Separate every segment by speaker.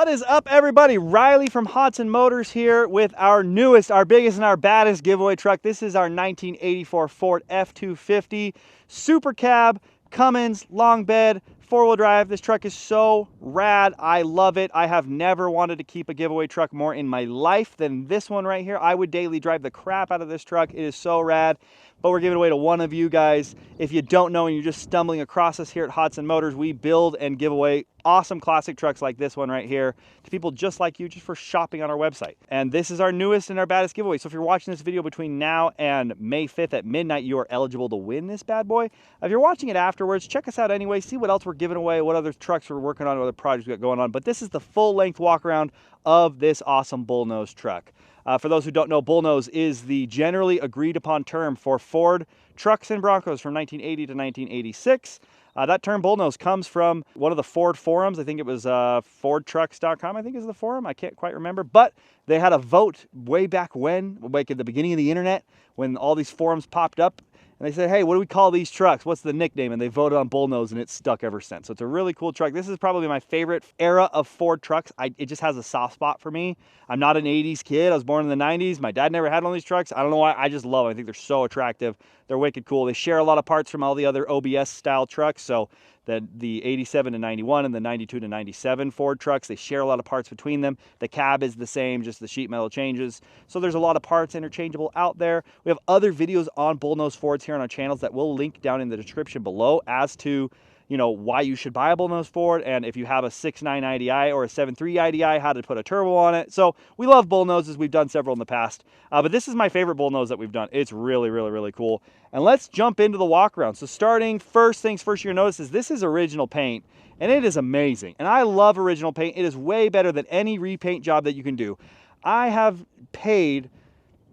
Speaker 1: What is up, everybody? Riley from Hodson Motors here with our newest, our biggest, and our baddest giveaway truck. This is our 1984 Ford F250 Supercab, Cummins, long bed, four-wheel drive. This truck is so rad. I love it. I have never wanted to keep a giveaway truck more in my life than this one right here. I would daily drive the crap out of this truck. It is so rad. But we're giving it away to one of you guys. If you don't know and you're just stumbling across us here at Hodson Motors, we build and give away awesome classic trucks like this one right here to people just like you, just for shopping on our website. And this is our newest and our baddest giveaway. So if you're watching this video between now and May 5th at midnight, you are eligible to win this bad boy. If you're watching it afterwards, check us out anyway. See what else we're giving away, what other trucks we're working on, what other projects we got going on. But this is the full-length walk around of this awesome Bullnose truck. For those who don't know, Bullnose is the generally agreed upon term for Ford trucks and Broncos from 1980 to 1986. That term Bullnose comes from one of the Ford forums. I think it was FordTrucks.com, I think is the forum. I can't quite remember. But they had a vote way back when, like at the beginning of the internet, when all these forums popped up. And they said, hey, what do we call these trucks? What's the nickname? And they voted on Bullnose, and it's stuck ever since. So it's a really cool truck. This is probably my favorite era of Ford trucks. It just has a soft spot for me. I'm not an 80s kid. I was born in the 90s. My dad never had one of these trucks. I don't know why. I just love them. I think they're so attractive. They're wicked cool. They share a lot of parts from all the other OBS-style trucks. So the 87 to 91 and the 92 to 97 Ford trucks, they share a lot of parts between them. The cab is the same, just the sheet metal changes. So there's a lot of parts interchangeable out there. We have other videos on Bullnose Fords here on our channels that we'll link down in the description below as to, you know, why you should buy a Bullnose Ford, and if you have a 6.9 IDI or a 7.3 IDI, how to put a turbo on it. So we love Bullnoses. We've done several in the past, but this is my favorite Bullnose that we've done. It's really, really, really cool. And let's jump into the walk around. So starting first things first, you're gonna notice is this is original paint, and it is amazing. And I love original paint. It is way better than any repaint job that you can do. I have paid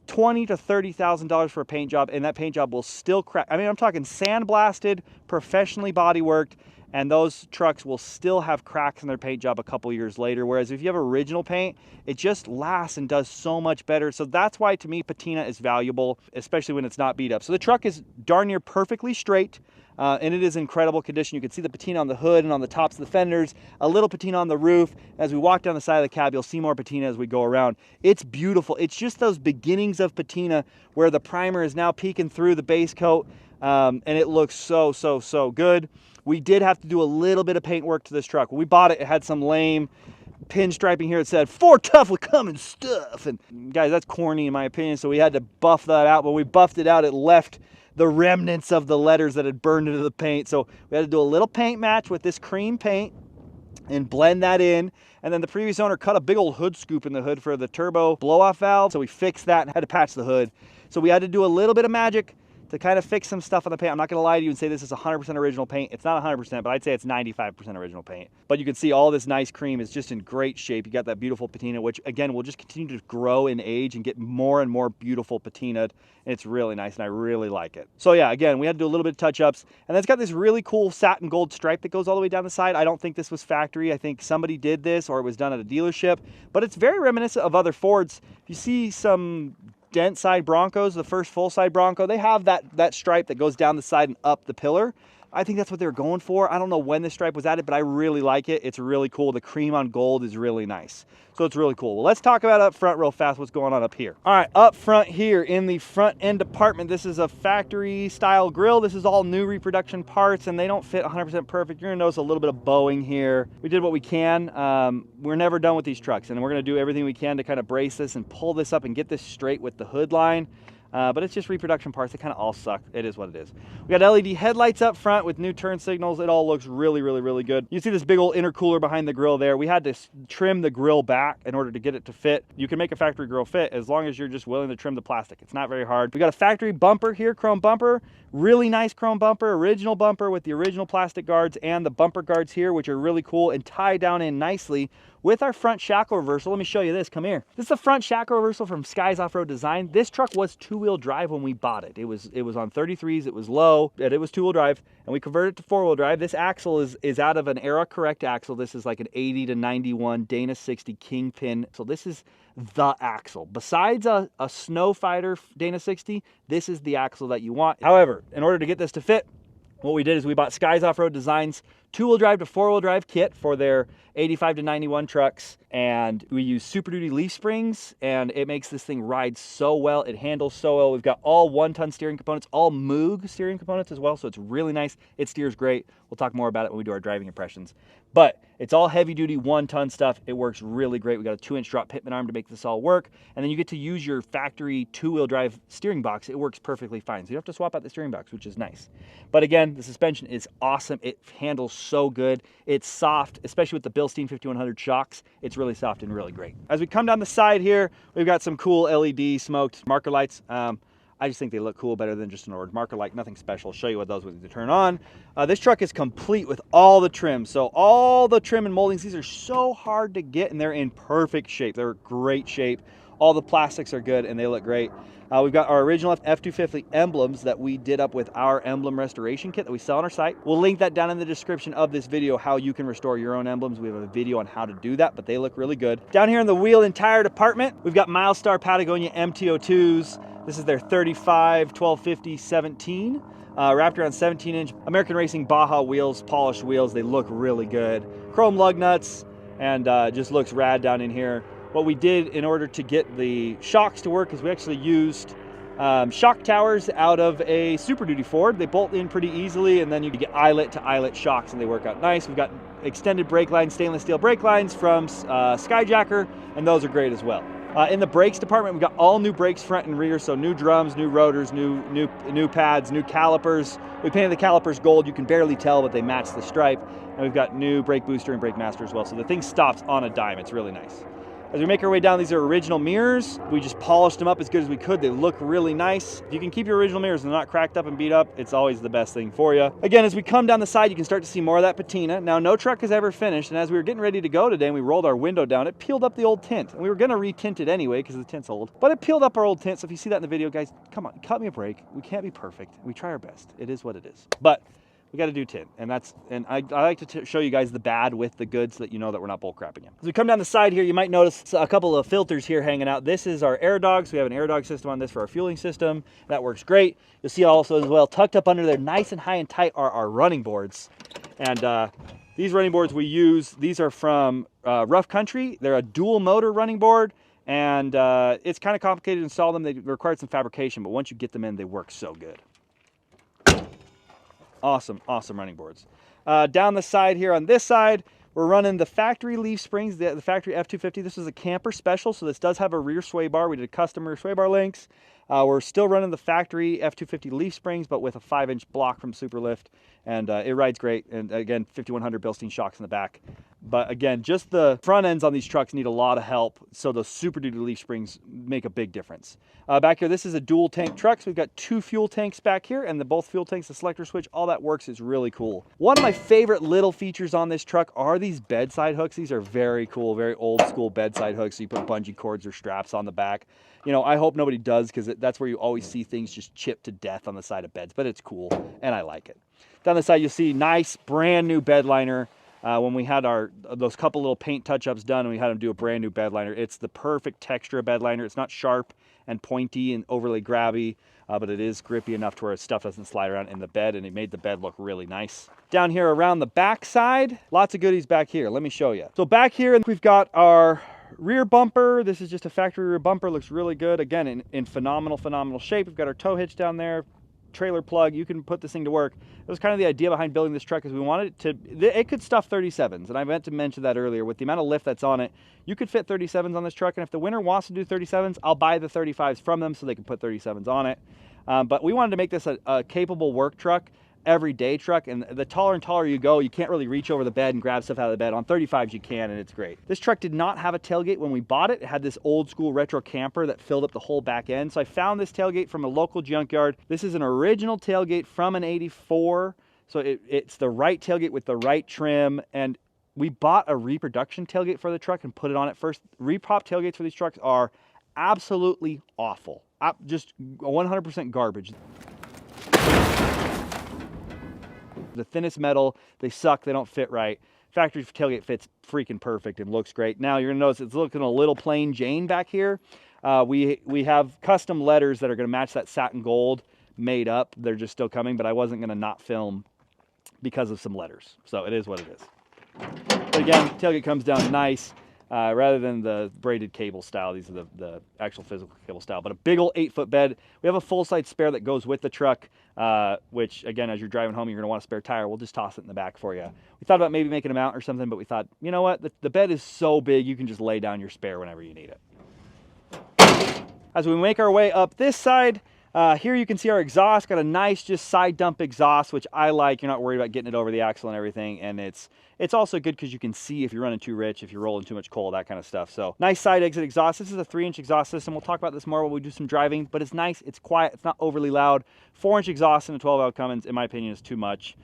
Speaker 1: $20,000 to $30,000 for a paint job, and that paint job will still crack. I mean, I'm talking sandblasted, professionally body worked, and those trucks will still have cracks in their paint job a couple years later. Whereas if you have original paint, it just lasts and does so much better. So that's why, to me, patina is valuable, especially when it's not beat up. So the truck is darn near perfectly straight. And it is in incredible condition. You can see the patina on the hood and on the tops of the fenders, a little patina on the roof. As we walk down the side of the cab, you'll see more patina as we go around. It's beautiful. It's just those beginnings of patina where the primer is now peeking through the base coat, and it looks so, so, so good. We did have to do a little bit of paint work to this truck. When we bought it, it had some lame pinstriping here. It said, Ford tough with Cummins stuff. And guys, that's corny in my opinion, so we had to buff that out. When we buffed it out, it left the remnants of the letters that had burned into the paint. So we had to do a little paint match with this cream paint and blend that in. And then the previous owner cut a big old hood scoop in the hood for the turbo blow-off valve. So we fixed that and had to patch the hood. So we had to do a little bit of magic to kind of fix some stuff on the paint. I'm not gonna lie to you and say this is 100% original paint. It's not 100%, but I'd say it's 95% original paint. But you can see all this nice cream is just in great shape. You got that beautiful patina, which again, will just continue to grow in age and get more and more beautiful patinaed. And it's really nice, and I really like it. So yeah, again, we had to do a little bit of touch-ups. And then it's got this really cool satin gold stripe that goes all the way down the side. I don't think this was factory. I think somebody did this, or it was done at a dealership. But it's very reminiscent of other Fords. If you see some dent side Broncos, the first full side Bronco, they have that stripe that goes down the side and up the pillar. I think that's what they were going for. I don't know when this stripe was added, but I really like it. It's really cool. The cream on gold is really nice. So it's really cool. Well, let's talk about up front real fast, what's going on up here. All right, up front here in the front end department, this is a factory style grill. This is all new reproduction parts, and they don't fit 100% perfect. You're gonna notice a little bit of bowing here. We did what we can. We're never done with these trucks, and we're gonna do everything we can to kind of brace this and pull this up and get this straight with the hood line. But it's just reproduction parts. They kind of all suck. It is what it is. We got LED headlights up front with new turn signals. It all looks really, really, really good. You see this big old intercooler behind the grill there. We had to trim the grill back in order to get it to fit. You can make a factory grill fit as long as you're just willing to trim the plastic. It's not very hard. We got a factory bumper here, chrome bumper. Really nice chrome bumper, original bumper with the original plastic guards and the bumper guards here, which are really cool and tie down in nicely with our front shackle reversal. Let me show you this, come here. This is the front shackle reversal from Sky's Off-Road Design. This truck was two-wheel drive when we bought it. It was on 33s, it was low, and it was two-wheel drive, and we converted it to four-wheel drive. This axle is out of an era correct axle. This is like an 80 to 91 Dana 60 Kingpin. So this is the axle. Besides a Snow Fighter Dana 60, this is the axle that you want. However, in order to get this to fit, what we did is we bought Sky's Off-Road Design's 2-wheel drive to 4-wheel drive kit for their 85 to 91 trucks, and we use Super Duty leaf springs, and it makes this thing ride so well. It handles so well. We've got all 1-ton steering components, all Moog steering components as well, so it's really nice. It steers great. We'll talk more about it when we do our driving impressions. But it's all heavy duty 1-ton stuff. It works really great. We got a 2-inch drop pitman arm to make this all work. And then you get to use your factory 2-wheel drive steering box. It works perfectly fine. So you don't have to swap out the steering box, which is nice. But again, the suspension is awesome. It handles so good. It's soft, especially with the Bilstein 5100 shocks. It's really soft and really great. As we come down the side here, we've got some cool LED smoked marker lights. I just think they look cool, better than just an orange marker light. Nothing special. I'll show you what those would turn on. This truck is complete with all the trim. So all the trim and moldings, these are so hard to get, and they're in perfect shape. They're great shape. All the plastics are good, and they look great. We've got our original F250 emblems that we did up with our emblem restoration kit that we sell on our site. We'll link that down in the description of this video, how you can restore your own emblems. We have a video on how to do that, but they look really good. Down here in the wheel and tire department, we've got Milestar Patagonia MT02s. This is their 35, 1250, 17. Wrapped around 17-inch American Racing Baja wheels, polished wheels. They look really good. Chrome lug nuts, and just looks rad down in here. What we did in order to get the shocks to work is we actually used shock towers out of a Super Duty Ford. They bolt in pretty easily, and then you get eyelet to eyelet shocks, and they work out nice. We've got extended brake lines, stainless steel brake lines from Skyjacker, and those are great as well. In the brakes department, we've got all new brakes front and rear, so new drums, new rotors, new pads, new calipers. We painted the calipers gold. You can barely tell, but they match the stripe. And we've got new brake booster and brake master as well, so the thing stops on a dime. It's really nice. As we make our way down, these are original mirrors. We just polished them up as good as we could. They look really nice. If you can keep your original mirrors and they're not cracked up and beat up, it's always the best thing for you. Again, as we come down the side, you can start to see more of that patina. Now, no truck has ever finished, and as we were getting ready to go today and we rolled our window down, it peeled up the old tint. And we were gonna retint it anyway because the tint's old, but it peeled up our old tint. So if you see that in the video, guys, come on, cut me a break. We can't be perfect. We try our best. It is what it is. But we got to do tint, and I like to show you guys the bad with the good so that you know that we're not bull crapping you. As we come down the side here, you might notice a couple of filters here hanging out. This is our air dog, so we have an air dog system on this for our fueling system. That works great. You'll see also as well, tucked up under there, nice and high and tight, are our running boards. And these running boards we use, these are from Rough Country. They're a dual motor running board, and it's kind of complicated to install them. They require some fabrication, but once you get them in, they work so good. Awesome, awesome running boards. Down the side here on this side, we're running the factory leaf springs, the factory F250. This is a camper special, so this does have a rear sway bar. We did custom rear sway bar links. We're still running the factory F250 leaf springs, but with a 5-inch block from Superlift, and it rides great. And again, 5100 Bilstein shocks in the back. But again, just the front ends on these trucks need a lot of help, so those Super Duty leaf springs make a big difference. Back here, this is a dual tank truck, so we've got 2 fuel tanks back here, and both fuel tanks, the selector switch, all that works is really cool. One of my favorite little features on this truck are these bedside hooks. These are very cool, very old school bedside hooks. So you put bungee cords or straps on the back. You know, I hope nobody does, because that's where you always see things just chipped to death on the side of beds, but it's cool, and I like it. Down the side, you'll see nice, brand new bed liner. When we had those couple little paint touch-ups done and we had them do a brand new bed liner, it's the perfect texture of bed liner. It's not sharp and pointy and overly grabby, but it is grippy enough to where stuff doesn't slide around in the bed, and it made the bed look really nice. Down here around the back side, lots of goodies back here. Let me show you. So back here, we've got our rear bumper. This is just a factory rear bumper. Looks really good. Again, in phenomenal shape. We've got our tow hitch down there. Trailer plug, you can put this thing to work. It was kind of the idea behind building this truck, is we wanted it could stuff 37s, and I meant to mention that earlier. With the amount of lift that's on it, you could fit 37s on this truck, and if the winner wants to do 37s, I'll buy the 35s from them so they can put 37s on it. But we wanted to make this a capable work truck, everyday truck, and the taller and taller you go, you can't really reach over the bed and grab stuff out of the bed. On 35s you can, and it's great. This truck did not have a tailgate when we bought it. It had this old school retro camper that filled up the whole back end. So I found this tailgate from a local junkyard. This is an original tailgate from an 84. So it's the right tailgate with the right trim, and we bought a reproduction tailgate for the truck and put it on it first. Repop tailgates for these trucks are absolutely awful. Just 100% garbage. The thinnest metal, they suck, they don't fit right. Factory tailgate fits freaking perfect and looks great. Now you're gonna notice it's looking a little plain Jane back here. We have custom letters that are gonna match that satin gold made up. They're just still coming, but I wasn't gonna not film because of some letters. So it is what it is. But again, tailgate comes down nice. Rather than the braided cable style, these are the actual physical cable style. But a big old 8-foot bed. We have a full-size spare that goes with the truck, which, again, as you're driving home, you're going to want a spare tire. We'll just toss it in the back for you. We thought about maybe making a mount or something, but we thought, you know what? The bed is so big, you can just lay down your spare whenever you need it. As we make our way up this side, here you can see our exhaust. Got a nice just side dump exhaust, which I like. You're not worried about getting it over the axle and everything. And it's also good because you can see if you're running too rich, if you're rolling too much coal, that kind of stuff. So nice side exit exhaust. This is a 3-inch exhaust system. We'll talk about this more when we do some driving, but it's nice. It's quiet. It's not overly loud. 4-inch exhaust in a 12-valve Cummins, in my opinion, is too much.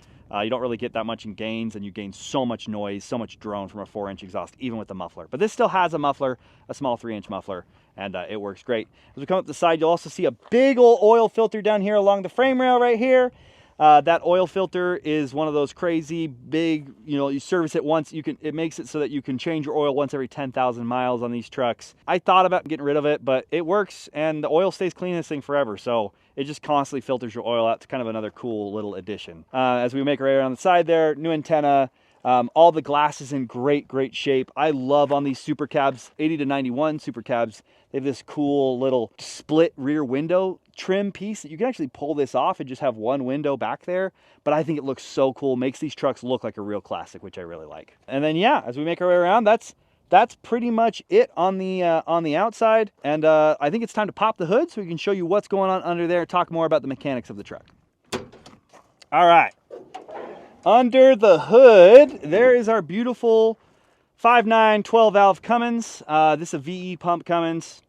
Speaker 1: You don't really get that much in gains, and you gain so much noise, so much drone from a 4-inch exhaust, even with the muffler. But this still has a muffler, a small 3-inch muffler, and it works great. As we come up the side, you'll also see a big old oil filter down here along the frame rail right here. That oil filter is one of those crazy big, you service it once, it makes it so that you can change your oil once every 10,000 miles on these trucks. I thought about getting rid of it, but it works, and the oil stays clean in this thing forever, so it just constantly filters your oil out. It's kind of another cool little addition. As we make our way around the side there, new antenna. All the glass is in great shape. I love on these Supercabs, 80 to 91 Supercabs, they have this cool little split rear window trim piece that you can actually pull this off and just have one window back there. But I think it looks so cool, makes these trucks look like a real classic, which I really like. And then yeah, as we make our way around, that's pretty much it on the outside. And I think it's time to pop the hood so we can show you what's going on under there, talk more about the mechanics of the truck. All right. Under the hood, there is our beautiful 5.9 12-valve Cummins. This is a VE pump Cummins.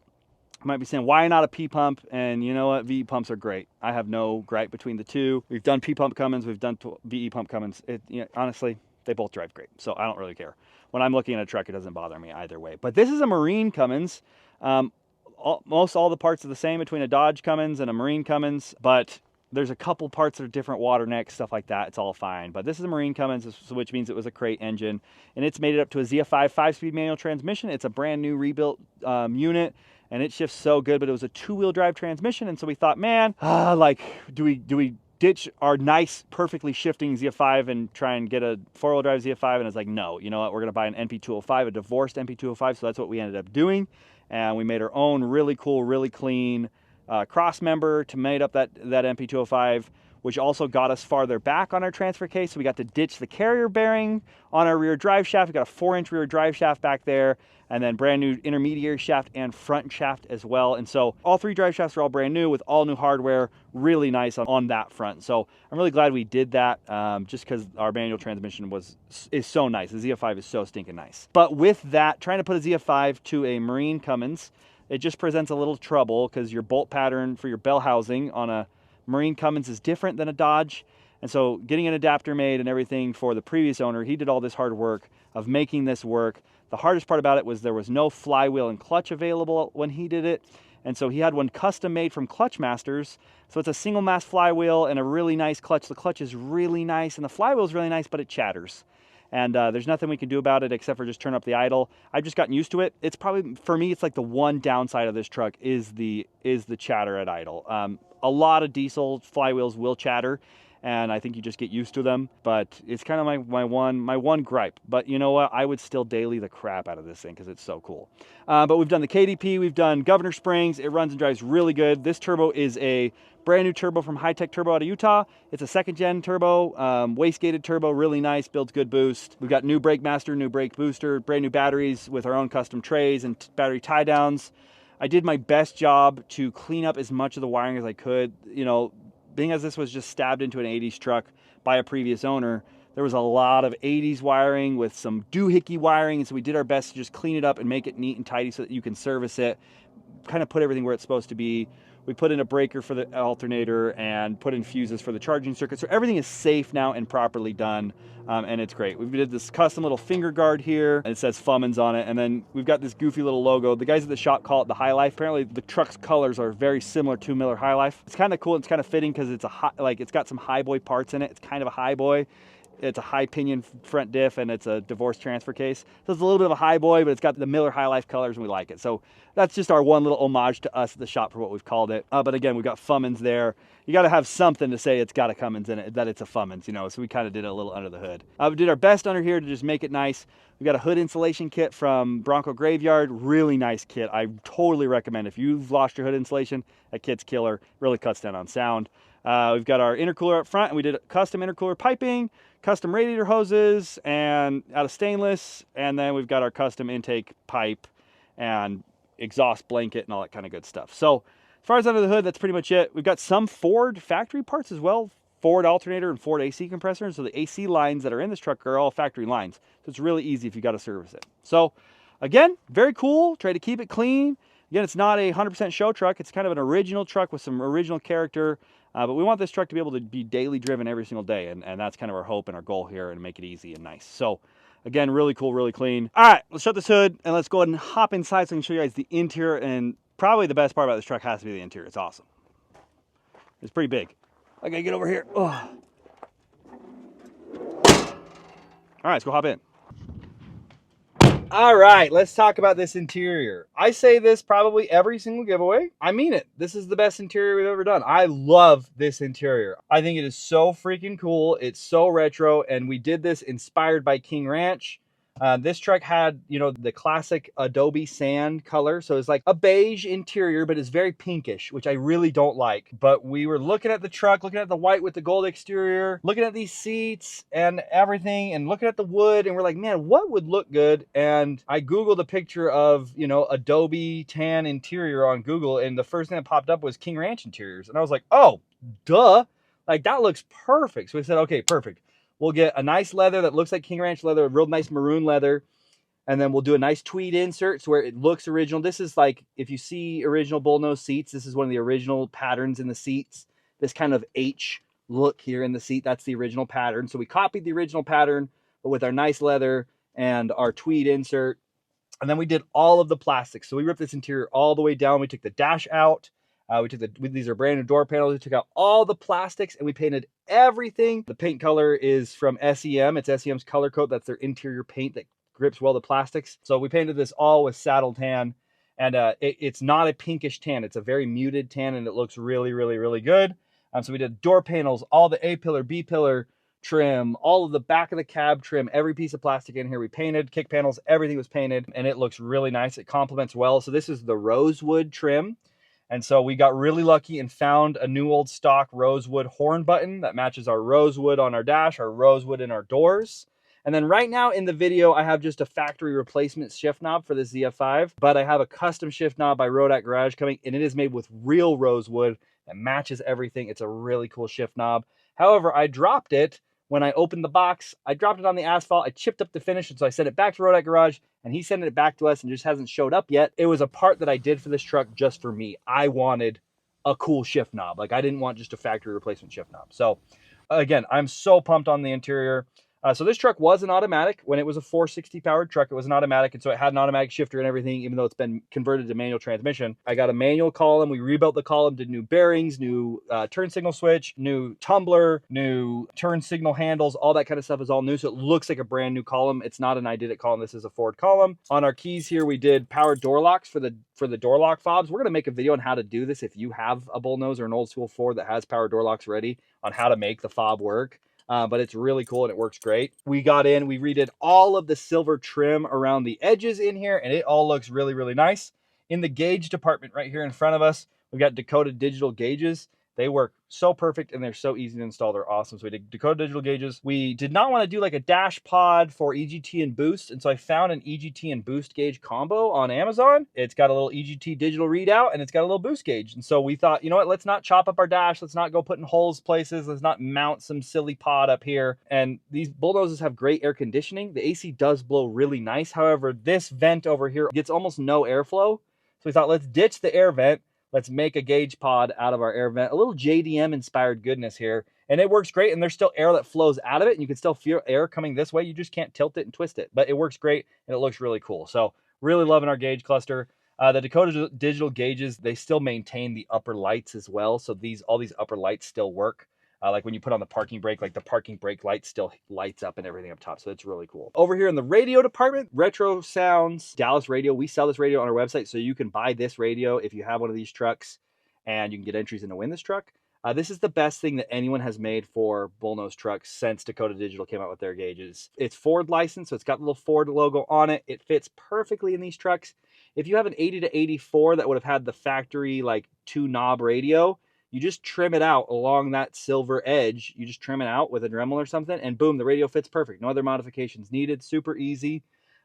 Speaker 1: You might be saying, why not a P pump? And you know what? VE pumps are great. I have no gripe between the two. We've done P pump Cummins. We've done VE pump Cummins. Honestly, they both drive great. So I don't really care. When I'm looking at a truck, it doesn't bother me either way. But this is a Marine Cummins. Most all the parts are the same between a Dodge Cummins and a Marine Cummins, but there's a couple parts that are different, water necks, stuff like that. It's all fine. But this is a Marine Cummins, which means it was a crate engine. And it's made it up to a ZF5 5-speed manual transmission. It's a brand new rebuilt unit. And it shifts so good, but it was a 2-wheel drive transmission. And so we thought, man, do we ditch our nice, perfectly shifting ZF5 and try and get a 4-wheel drive ZF5? And it's like, no, you know what? We're going to buy an NP205, a divorced NP205. So that's what we ended up doing. And we made our own really cool, really clean cross member to made up that NP205, which also got us farther back on our transfer case. So we got to ditch the carrier bearing on our rear drive shaft. We got a 4-inch rear drive shaft back there, and then brand new intermediary shaft and front shaft as well. And so all 3 drive shafts are all brand new with all new hardware, really nice on that front. So I'm really glad we did that, just because our manual transmission is so nice. The ZF5 is so stinking nice. But with that, trying to put a ZF5 to a Marine Cummins, it just presents a little trouble because your bolt pattern for your bell housing on a Marine Cummins is different than a Dodge. And so getting an adapter made and everything for the previous owner, he did all this hard work of making this work. The hardest part about it was there was no flywheel and clutch available when he did it. And so he had one custom made from Clutch Masters. So it's a single mass flywheel and a really nice clutch. The clutch is really nice and the flywheel is really nice, but it chatters. And there's nothing we can do about it except for just turn up the idle. I've just gotten used to it. It's probably, for me, it's like the one downside of this truck is the chatter at idle. A lot of diesel flywheels will chatter, and I think you just get used to them. But it's kind of my one gripe. But you know what? I would still daily the crap out of this thing because it's so cool. But we've done the KDP, we've done governor springs. It runs and drives really good. This turbo is a brand new turbo from High Tech Turbo out of Utah. It's a 2nd-gen turbo, waist-gated turbo, really nice, builds good boost. We've got new brake master, new brake booster, brand new batteries with our own custom trays and battery tie downs. I did my best job to clean up as much of the wiring as I could. You know, being as this was just stabbed into an 80s truck by a previous owner, there was a lot of 80s wiring with some doohickey wiring, and so we did our best to just clean it up and make it neat and tidy so that you can service it, kind of put everything where it's supposed to be. We put in a breaker for the alternator and put in fuses for the charging circuit. So everything is safe now and properly done, and it's great. We did this custom little finger guard here, and it says Cummins on it. And then we've got this goofy little logo. The guys at the shop call it the High Life. Apparently the truck's colors are very similar to Miller High Life. It's kind of cool. It's kind of fitting because it's it's got some high boy parts in it. It's kind of a high boy. It's a high pinion front diff, and it's a divorce transfer case. So it's a little bit of a high boy, but it's got the Miller High Life colors, and we like it. So that's just our one little homage to us at the shop for what we've called it. But again, we've got Cummins there. You got to have something to say it's got a Cummins in it, that it's a Cummins, you know, so we kind of did it a little under the hood. We did our best under here to just make it nice. We got a hood insulation kit from Bronco Graveyard. Really nice kit. I totally recommend. If you've lost your hood insulation, that kit's killer. Really cuts down on sound. We've got our intercooler up front, and we did custom intercooler piping, custom radiator hoses, and out of stainless. And then we've got our custom intake pipe and exhaust blanket and all that kind of good stuff. So as far as under the hood, that's pretty much it. We've got some Ford factory parts as well. Ford alternator and Ford AC compressor. So the AC lines that are in this truck are all factory lines. So it's really easy if you got to service it. So again, very cool. Try to keep it clean. Again, it's not a 100% show truck. It's kind of an original truck with some original character. But we want this truck to be able to be daily driven every single day. And that's kind of our hope and our goal here, and make it easy and nice. So again, really cool, really clean. All right, let's shut this hood and let's go ahead and hop inside so I can show you guys the interior. And probably the best part about this truck has to be the interior. It's awesome. It's pretty big. I gotta get over here. Oh. All right, let's go hop in. All right, let's talk about this interior. I say this probably every single giveaway. I mean it. This is the best interior we've ever done. I love this interior. I think it is so freaking cool. It's so retro, and we did this inspired by King Ranch. This truck had, you know, the classic Adobe sand color. So it's like a beige interior, but it's very pinkish, which I really don't like. But we were looking at the truck, looking at the white with the gold exterior, looking at these seats and everything, and looking at the wood, and we're like, man, what would look good? And I Googled a picture of, you know, Adobe tan interior on Google, and the first thing that popped up was King Ranch interiors. And I was like, oh, duh. Like, that looks perfect. So we said, okay, perfect. We'll get a nice leather that looks like King Ranch leather, a real nice maroon leather. And then we'll do a nice tweed insert so where it looks original. This is like, if you see original Bullnose seats, this is one of the original patterns in the seats. This kind of H look here in the seat, that's the original pattern. So we copied the original pattern, but with our nice leather and our tweed insert. And then we did all of the plastics. So we ripped this interior all the way down. We took the dash out. These are brand new door panels. We took out all the plastics and we painted everything. The paint color is from SEM. It's SEM's color coat. That's their interior paint that grips well the plastics. So we painted this all with saddle tan, and it's not a pinkish tan. It's a very muted tan, and it looks really, really, really good. So we did door panels, all the A-pillar, B-pillar trim, all of the back of the cab trim, every piece of plastic in here we painted. Kick panels, everything was painted, and it looks really nice. It complements well. So this is the rosewood trim. And so we got really lucky and found a new old stock rosewood horn button that matches our rosewood on our dash, our rosewood in our doors. And then right now in the video, I have just a factory replacement shift knob for the ZF5, but I have a custom shift knob by Rodak Garage coming, and it is made with real rosewood that matches everything. It's a really cool shift knob. However, I dropped it when I opened the box. I dropped it on the asphalt. I chipped up the finish, and so I sent it back to Rodak Garage, and he sent it back to us and just hasn't showed up yet. It was a part that I did for this truck just for me. I wanted a cool shift knob. Like, I didn't want just a factory replacement shift knob. So again, I'm so pumped on the interior. So this truck was an automatic. When it was a 460 powered truck, it was an automatic, and so it had an automatic shifter and everything, even though it's been converted to manual transmission. I got a manual column. We rebuilt the column, did new bearings, new turn signal switch, new tumbler, new turn signal handles. All that kind of stuff is all new, so it looks like a brand new column. It's not an I Did It column. This is a Ford column. On our keys here, we did power door locks for the door lock fobs. We're going to make a video on how to do this if you have a Bullnose or an old school Ford that has power door locks ready, on how to make the fob work. But it's really cool and it works great. We got in, we redid all of the silver trim around the edges in here, and it all looks really, really nice. In the gauge department right here in front of us, we've got Dakota digital gauges. They work so perfect and they're so easy to install. They're awesome. So we did Dakota digital gauges. We did not want to do like a dash pod for EGT and boost. And so I found an EGT and boost gauge combo on Amazon. It's got a little EGT digital readout and it's got a little boost gauge. And so we thought, you know what, let's not chop up our dash. Let's not go putting holes places. Let's not mount some silly pod up here. And these Bulldozes have great air conditioning. The AC does blow really nice. However, this vent over here gets almost no airflow. So we thought, let's ditch the air vent. Let's make a gauge pod out of our air vent. A little JDM inspired goodness here. And it works great. And there's still air that flows out of it. And you can still feel air coming this way. You just can't tilt it and twist it. But it works great. And it looks really cool. So really loving our gauge cluster. The Dakota digital gauges, they still maintain the upper lights as well. So all these upper lights still work. Like when you put on the parking brake, like the parking brake light still lights up and everything up top. So it's really cool. Over here in the radio department, Retro Sounds Dallas radio. We sell this radio on our website, so you can buy this radio if you have one of these trucks, and you can get entries in to win this truck. This is the best thing that anyone has made for Bullnose trucks since Dakota Digital came out with their gauges. It's Ford licensed, so it's got the little Ford logo on it. It fits perfectly in these trucks. If you have an 80 to 84 that would have had the factory like 2-knob radio, you just trim it out along that silver edge. You just trim it out with a Dremel or something, and boom, the radio fits perfect. No other modifications needed. Super easy.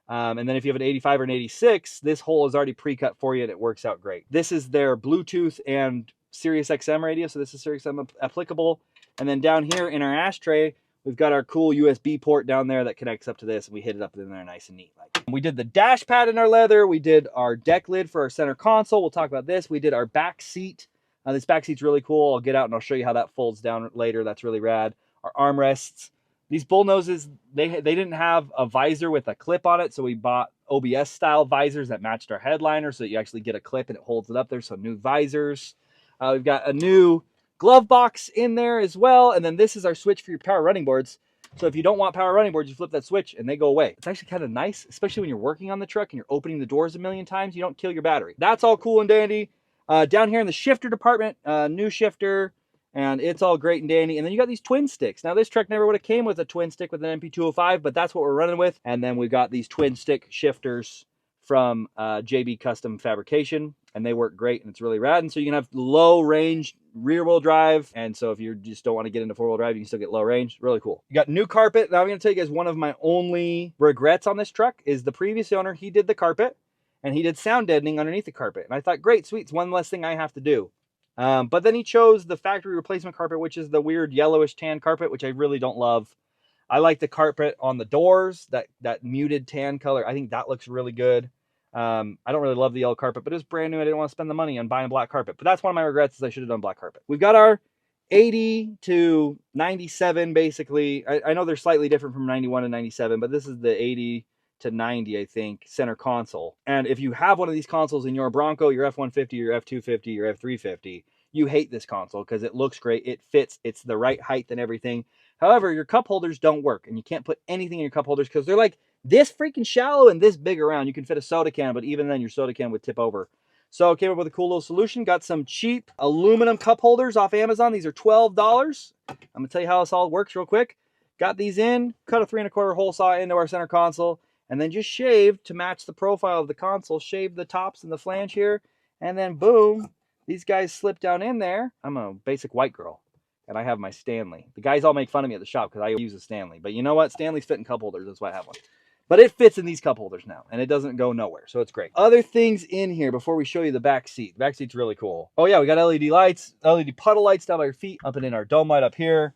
Speaker 1: And then if you have an 85 or an 86, this hole is already pre-cut for you, and it works out great. This is their Bluetooth and Sirius XM radio, so this is Sirius XM applicable. And then down here in our ashtray, we've got our cool USB port down there that connects up to this, and we hit it up in there nice and neat. We did the dash pad in our leather. We did our deck lid for our center console. We'll talk about this. We did our back seat. This back seat's really cool. I'll get out and I'll show you how that folds down later. That's really rad. Our armrests. These Bullnoses, they didn't have a visor with a clip on it, so we bought OBS style visors that matched our headliner, so you actually get a clip and it holds it up there. So new visors. We've got a new glove box in there as well. And then this is our switch for your power running boards. So if you don't want power running boards, you flip that switch and they go away. It's actually kind of nice, especially when you're working on the truck and you're opening the doors a million times. You don't kill your battery. That's all cool and dandy. Down here in the shifter department, new shifter, and it's all great and dandy. And then you got these twin sticks. Now this truck never would have came with a twin stick with an MP205, but that's what we're running with. And then we got these twin stick shifters from JB Custom Fabrication, and they work great, and it's really rad. And so you can have low range rear wheel drive, and so if you just don't want to get into 4-wheel drive, you can still get low range. Really cool. You got new carpet. Now I'm going to tell you guys, one of my only regrets on this truck is the previous owner. He did the carpet, and he did sound deadening underneath the carpet, and I thought, great, sweet, it's one less thing I have to do. But then he chose the factory replacement carpet, which is the weird yellowish tan carpet, which I really don't love. I like the carpet on the doors, that muted tan color. I think that looks really good. I don't really love the yellow carpet, but it's brand new. I didn't want to spend the money on buying black carpet. But that's one of my regrets, is I should have done black carpet. We've got our 80 to 97, basically. I know they're slightly different from 91 to 97, but this is the 80 to 90, I think, center console. And if you have one of these consoles in your Bronco, your F150, your F250, your F350, you hate this console because it looks great. It fits. It's the right height and everything. However, your cup holders don't work, and you can't put anything in your cup holders because they're like this freaking shallow and this big around. You can fit a soda can, but even then your soda can would tip over. So I came up with a cool little solution. Got some cheap aluminum cup holders off Amazon. These are $12. I'm gonna tell you how this all works real quick. Got these in, cut a 3 1/4 hole saw into our center console, and then just shaved to match the profile of the console. Shaved the tops and the flange here, and then boom, these guys slip down in there. I'm a basic white girl, and I have my Stanley. The guys all make fun of me at the shop because I use a Stanley, but you know what? Stanleys fit in cup holders. That's why I have one. But it fits in these cup holders now, and it doesn't go nowhere, so it's great. Other things in here before we show you the back seat. The back seat's really cool. Oh yeah, we got LED lights, LED puddle lights down by your feet, up and in our dome light up here.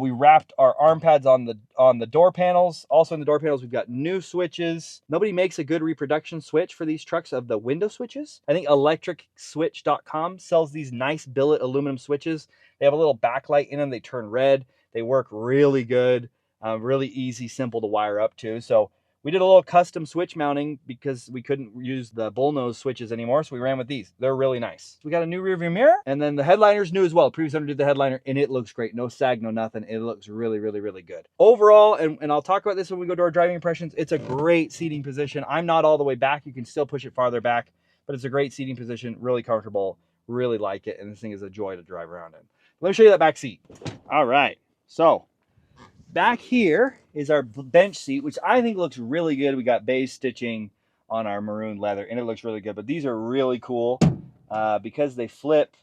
Speaker 1: We wrapped our arm pads on the door panels. Also in the door panels, we've got new switches. Nobody makes a good reproduction switch for these trucks of the window switches. I think electricswitch.com sells these nice billet aluminum switches. They have a little backlight in them. They turn red. They work really good. Really easy, simple to wire up to. So we did a little custom switch mounting because we couldn't use the Bullnose switches anymore, so we ran with these. They're really nice. We got a new rear view mirror, and then the headliner's new as well. Previous owner did the headliner, and it looks great. No sag, no nothing. It looks really, really, really good. Overall, and I'll talk about this when we go to our driving impressions, it's a great seating position. I'm not all the way back. You can still push it farther back, but it's a great seating position, really comfortable, really like it, and this thing is a joy to drive around in. Let me show you that back seat. All right, so back here is our bench seat, which I think looks really good. We got beige stitching on our maroon leather, and it looks really good. But these are really cool because they flip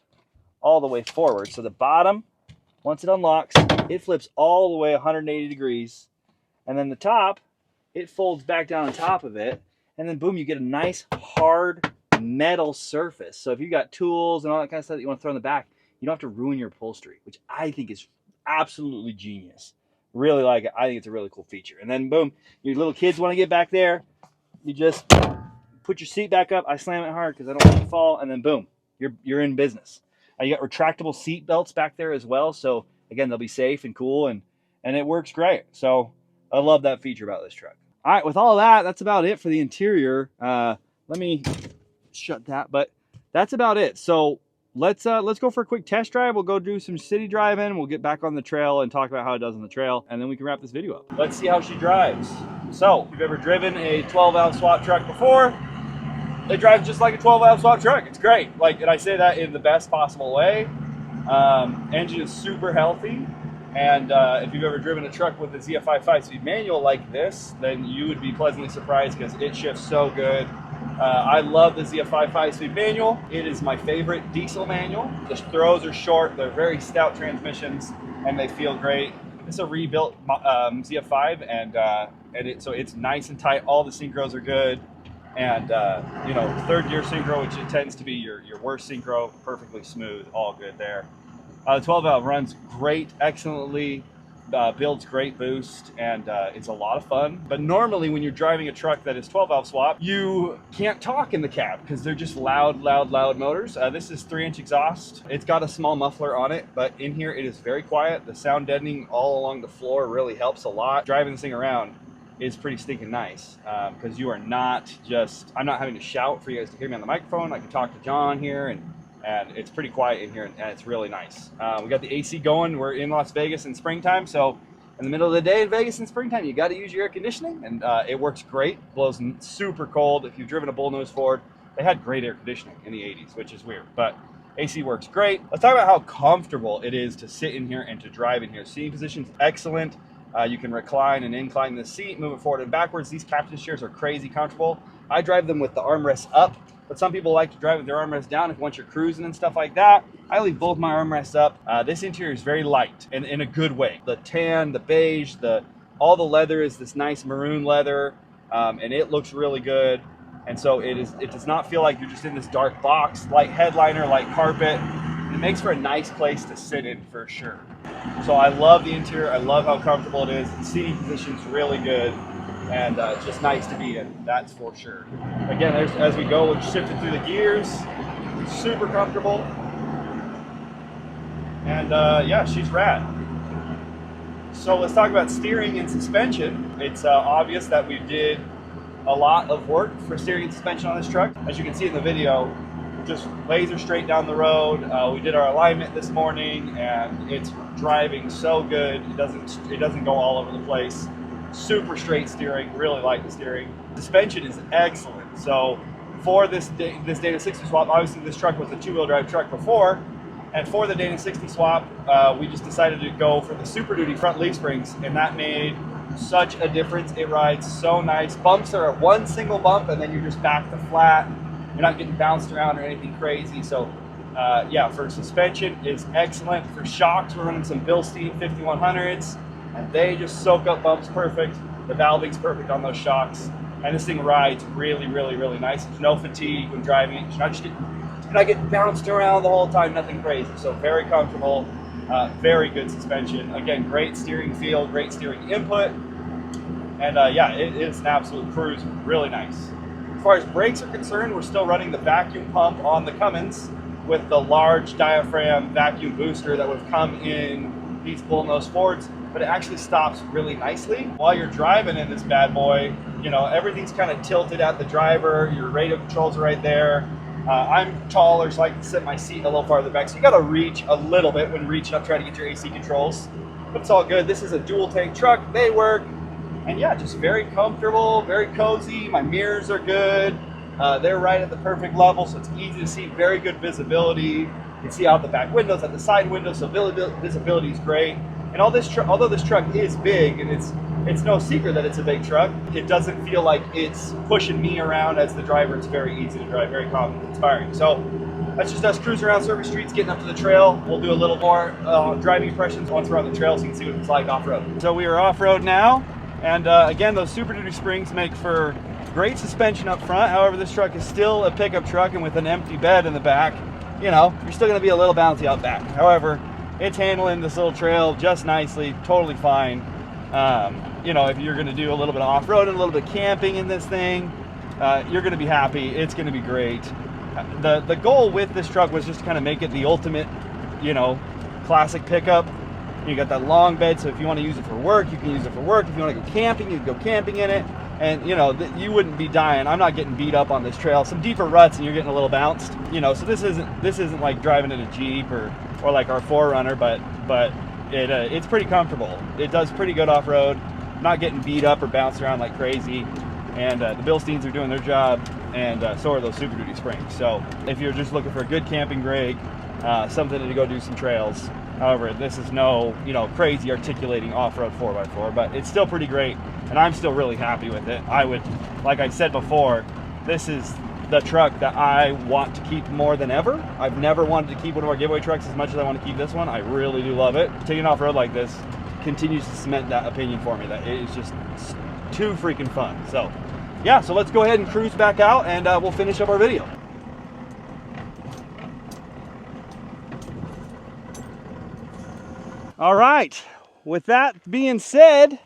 Speaker 1: all the way forward. So the bottom, once it unlocks, it flips all the way 180 degrees. And then the top, it folds back down on top of it. And then boom, you get a nice hard metal surface. So if you got tools and all that kind of stuff that you want to throw in the back, you don't have to ruin your upholstery, which I think is absolutely genius. Really like it. I think it's a really cool feature. And then boom, your little kids want to get back there, you just put your seat back up. I slam it hard because I don't want it to fall, and then boom, you're in business. You got retractable seat belts back there as well, so again, they'll be safe and cool, and it works great. So I love that feature about this truck. All right, with all that, that's about it for the interior. Let me shut that, but that's about it. So let's go for a quick test drive. We'll go do some city driving. We'll get back on the trail and talk about how it does on the trail, and then we can wrap this video up. Let's see how she drives. So, if you've ever driven a 12-valve swap truck before, it drives just like a 12-valve swap truck. It's great. Like, and I say that in the best possible way. Engine is super healthy. And if you've ever driven a truck with a ZF5 5-speed manual like this, then you would be pleasantly surprised because it shifts so good. I love the ZF5 5-speed manual. It is my favorite diesel manual. The throws are short, they're very stout transmissions, and they feel great. It's a rebuilt ZF5, and so it's nice and tight. All the synchros are good, and you know, third gear synchro, which it tends to be your worst synchro, perfectly smooth, all good there. The 12-valve runs great, excellently, builds great boost, and it's a lot of fun. But normally when you're driving a truck that is 12-valve swap, you can't talk in the cab because they're just loud motors. This is 3-inch exhaust. It's got a small muffler on it, but in here it is very quiet. The sound deadening all along the floor really helps a lot. Driving this thing around is pretty stinking nice because you are not just, I'm not having to shout for you guys to hear me on the microphone. I can talk to John here, and it's pretty quiet in here, and it's really nice. We got the AC going. We're in Las Vegas in springtime, so in the middle of the day in Vegas in springtime, you got to use your air conditioning, and it works great. Blows super cold. If you've driven a Bullnose Ford, they had great air conditioning in the 80s, which is weird, but AC works great. Let's talk about how comfortable it is to sit in here and to drive in here. Seating position's excellent. You can recline and incline the seat, move it forward and backwards. These captain's chairs are crazy comfortable. I drive them with the armrests up, but some people like to drive with their armrests down if once you're cruising and stuff like that. I leave both my armrests up. This interior is very light and in a good way. The tan, the beige, all the leather is this nice maroon leather, and it looks really good. And so it does not feel like you're just in this dark box. Light headliner, light carpet. It makes for a nice place to sit in for sure. So I love the interior. I love how comfortable it is. The seating position's really good. And it's just nice to be in, that's for sure. Again, as we go, we're shifting through the gears, super comfortable. And yeah, she's rad. So let's talk about steering and suspension. It's obvious that we did a lot of work for steering and suspension on this truck. As you can see in the video, just laser straight down the road. We did our alignment this morning, and it's driving so good. It doesn't go all over the place. Super straight steering, really like the steering. Suspension is excellent. So for this Dana 60 swap, obviously this truck was a 2-wheel drive truck before, and for the Dana 60 swap, we just decided to go for the Super Duty front leaf springs, and that made such a difference. It rides so nice. Bumps are one single bump, and then you're just back to flat. You're not getting bounced around or anything crazy. So yeah, for suspension is excellent. For shocks, we're running some Bilstein 5100s. And they just soak up bumps perfect. The valving's perfect on those shocks. And this thing rides really, really, really nice. There's no fatigue when driving it. You're not getting bounced around the whole time, nothing crazy. So very comfortable, very good suspension. Again, great steering feel, great steering input. And yeah, it is an absolute cruise, really nice. As far as brakes are concerned, we're still running the vacuum pump on the Cummins with the large diaphragm vacuum booster that would come in these Bullnose Fords. But it actually stops really nicely. While you're driving in this bad boy, you know, everything's kind of tilted at the driver. Your radio controls are right there. I'm taller, so I can sit my seat a little farther back. So you gotta reach a little bit when reaching up trying to get your AC controls. But it's all good. This is a dual tank truck. They work. And yeah, just very comfortable, very cozy. My mirrors are good. They're right at the perfect level, so it's easy to see. Very good visibility. You can see out the back windows, at the side windows, so visibility is great. And although this truck is big, and it's no secret that it's a big truck, it doesn't feel like it's pushing me around as the driver. It's very easy to drive, very calm and inspiring. So that's just us cruising around service streets, getting up to the trail. We'll do a little more driving impressions once we're on the trail so you can see what it's like off-road. So we are off-road now, and again, those Super Duty springs make for great suspension up front. However, this truck is still a pickup truck, and with an empty bed in the back, you know, you're still gonna be a little bouncy out back. However, it's handling this little trail just nicely, totally fine. You know, if you're going to do a little bit of off-road and a little bit of camping in this thing, you're going to be happy. It's going to be great. The goal with this truck was just to kind of make it the ultimate, you know, classic pickup. You got that long bed, so if you want to use it for work, you can use it for work. If you want to go camping, you can go camping in it. And you know, you wouldn't be dying. I'm not getting beat up on this trail. Some deeper ruts and you're getting a little bounced, you know. So this isn't like driving in a Jeep or like our 4Runner, but it's pretty comfortable. It does pretty good off-road. Not getting beat up or bounced around like crazy. And the Bilsteins are doing their job, and so are those Super Duty springs. So if you're just looking for a good camping rig, something to go do some trails. However, this is no, you know, crazy articulating off-road 4x4, but it's still pretty great, and I'm still really happy with it. I would, like I said before, this is the truck that I want to keep more than ever. I've never wanted to keep one of our giveaway trucks as much as I want to keep this one. I really do love it. Taking off-road like this continues to cement that opinion for me, that it is just too freaking fun. So yeah, so let's go ahead and cruise back out, and we'll finish up our video. All right, with that being said,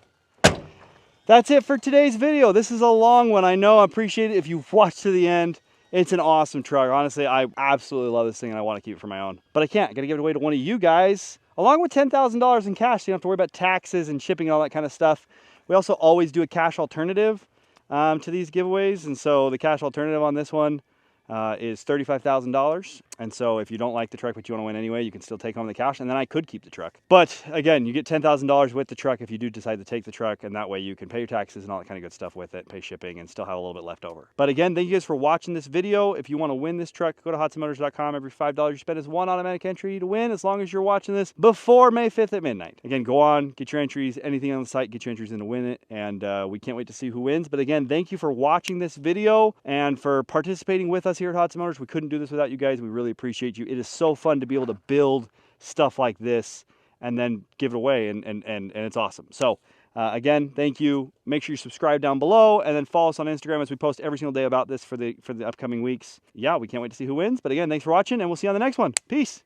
Speaker 1: that's it for today's video. This is a long one, I know. I appreciate it if you've watched to the end. It's an awesome truck. Honestly, I absolutely love this thing, and I want to keep it for my own. But I can't. Got to give it away to one of you guys, along with $10,000 in cash, so you don't have to worry about taxes and shipping and all that kind of stuff. We also always do a cash alternative to these giveaways, and so the cash alternative on this one is $35,000. And so if you don't like the truck but you want to win anyway, you can still take home the cash, and then I could keep the truck. But again, you get $10,000 with the truck if you do decide to take the truck, and that way you can pay your taxes and all that kind of good stuff with it, pay shipping, and still have a little bit left over. But again, thank you guys for watching this video. If you want to win this truck, go to hodsandmotors.com. Every $5 you spend is one automatic entry to win, as long as you're watching this before May 5th at midnight. Again, go on, get your entries, anything on the site, get your entries in to win it, and we can't wait to see who wins. But again, thank you for watching this video and for participating with us here at Hods and Motors. We couldn't do this without you guys. We really appreciate you. It is so fun to be able to build stuff like this and then give it away, and it's awesome. So again, thank you. Make sure you subscribe down below, and then follow us on Instagram as we post every single day about this for the upcoming weeks. Yeah, we can't wait to see who wins. But again, thanks for watching, and we'll see you on the next one. Peace.